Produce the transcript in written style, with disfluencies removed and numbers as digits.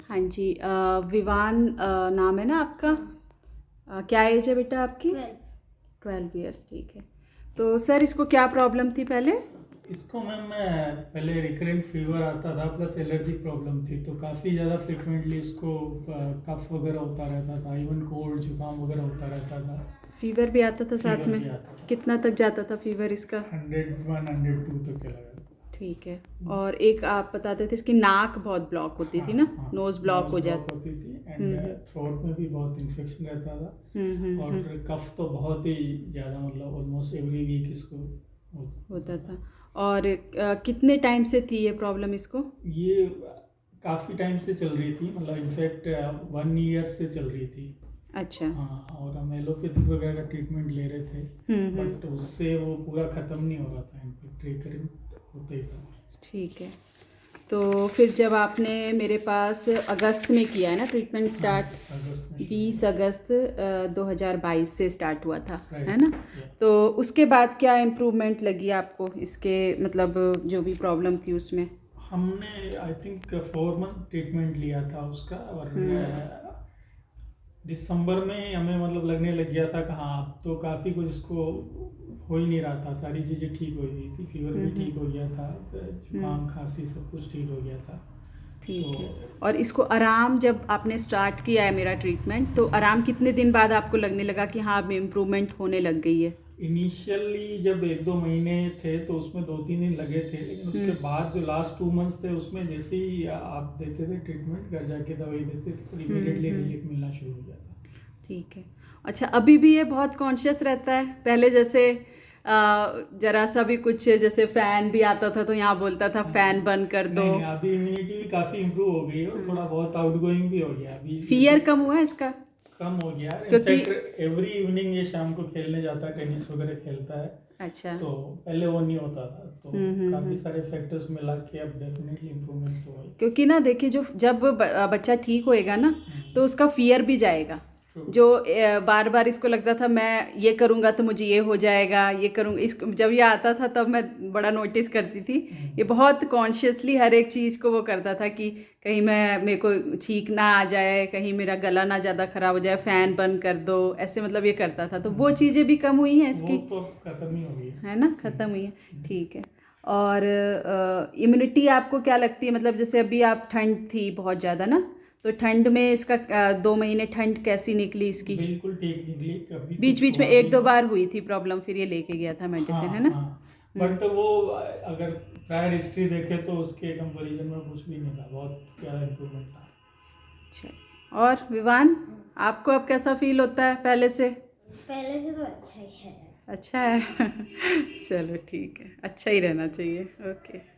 हाँ जी, विवान नाम है ना आपका? क्या एज है बेटा आपकी? 12 ईयर्स, ठीक है। तो सर इसको क्या प्रॉब्लम थी पहले? इसको मैम पहले रिकरेंट फीवर आता था प्लस एलर्जी प्रॉब्लम थी, तो काफ़ी ज़्यादा फ्रिक्वेंटली इसको कफ वगैरह होता रहता था, इवन कोल्ड जुकाम वगैरह होता रहता था। फीवर भी आता था साथ फीवर में? भी आता था। कितना तक जाता था फीवर इसका? 101 102 तक चला गया। ठीक है। और एक आप बताते थे इसकी नाक बहुत ब्लॉक होती थी ना, हाँ, नोज ब्लॉक हो ब्लॉक जाती। होती थी एंड थ्रोट में भी बहुत इन्फेक्शन रहता था। और कफ तो बहुत ही ज़्यादा, मतलब ऑलमोस्ट एवरी वीक इसको होता था। और कितने टाइम से थी ये प्रॉब्लम इसको? ये काफ़ी टाइम से चल रही थी, मतलब इनफैक्ट 1 ईयर से चल रही थी। अच्छा। हाँ, और हम एलोपैथी वगैरह का ट्रीटमेंट ले रहे थे, बट उससे वो पूरा ख़त्म नहीं हो रहा था, इनफैक्ट रिकरेंट होता ही था। ठीक है। तो फिर जब आपने मेरे पास अगस्त में किया है ना ट्रीटमेंट स्टार्ट, अगस्त में 20 अगस्त 2022 से स्टार्ट हुआ था, Right, है ना? yeah. तो उसके बाद क्या इम्प्रूवमेंट लगी आपको इसके, मतलब जो भी प्रॉब्लम थी उसमें? हमने आई थिंक 4 मंथ ट्रीटमेंट लिया था उसका, और दिसंबर में हमें मतलब लगने लग गया था कि हाँ अब तो काफ़ी कुछ इसको हो ही नहीं रहा था, सारी चीज़ें ठीक हो गई थी, फीवर भी ठीक हो गया था, जुकाम खांसी सब कुछ ठीक हो गया था। ठीक तो है। और इसको आराम जब आपने स्टार्ट किया है मेरा ट्रीटमेंट, तो आराम कितने दिन बाद आपको लगने लगा कि हाँ अब इम्प्रूवमेंट होने लग गई है? इनिशियली जब 1-2 महीने थे तो उसमें 2-3 दिन लगे थे, लेकिन उसके बाद जो लास्ट 2 मंथ्स थे उसमें जैसे ही आप देते थे ट्रीटमेंट, घर जाके दवाई देते थे, तो इमीडिएटली रिलीफ मिलना शुरू हो गया था। ठीक है। अच्छा, अभी भी ये बहुत कॉन्शियस रहता है? पहले जैसे जरा सा भी कुछ, जैसे फैन भी आता था तो यहाँ बोलता था फैन बंद कर दो। नहीं नहीं, अभी इम्यूनिटी भी काफ़ी इम्प्रूव हो गई है और थोड़ा बहुत आउटगोइंग भी हो गया अभी, फियर जैसे कम हुआ है इसका? कम हो गया है। क्योंकि इनफैक्ट एवरी इवनिंग ये शाम को खेलने जाता है, टेनिस वगैरह खेलता है, अच्छा। तो पहले वो नहीं होता था, तो काफ़ी सारे फैक्टर्स मिला के अब डेफिनेटली इम्प्रूवमेंट तो हुई। क्योंकि ना देखिए, जो जब बच्चा ठीक होएगा ना, तो उसका फियर भी जाएगा। ट्रू। जो बार बार इसको लगता था मैं ये करूँगा तो मुझे ये हो जाएगा, ये करूँगा, इस जब ये आता था तब मैं बड़ा नोटिस करती थी। ये बहुत कॉन्शियसली हर एक चीज़ को वो करता था कि कहीं मेरे को छींक ना आ जाए, कहीं मेरा गला ना ज़्यादा ख़राब हो जाए, फ़ैन बंद कर दो, ऐसे मतलब ये करता था। तो वो चीज़ें भी कम हुई हैं वो इसकी, तो अब खत्म ही हो गई है ना? ख़त्म हुई है, ठीक है। और इम्यूनिटी आपको क्या लगती है, मतलब जैसे अभी आप, ठंड थी बहुत ज़्यादा ना, तो ठंड में इसका 2 महीने ठंड कैसी निकली इसकी? बिल्कुल ठीक निकली, कभी बीच कुछ बीच में हुआ भी 1-2 नहीं। बार हुई थी प्रॉब्लम, फिर ये लेके गया था मेडिसिन, है हाँ ना? हाँ, बट वो अगर प्रायर हिस्ट्री देखे तो उसके कंपैरिजन में कुछ भी नहीं था, बहुत ज़्यादा इम्प्रूवमेंट था। अच्छा। और विवान, आपको अब कैसा फील होता है पहले से? पहले से तो अच्छा ही है। अच्छा है। चलो ठीक है, अच्छा ही रहना चाहिए। ओके।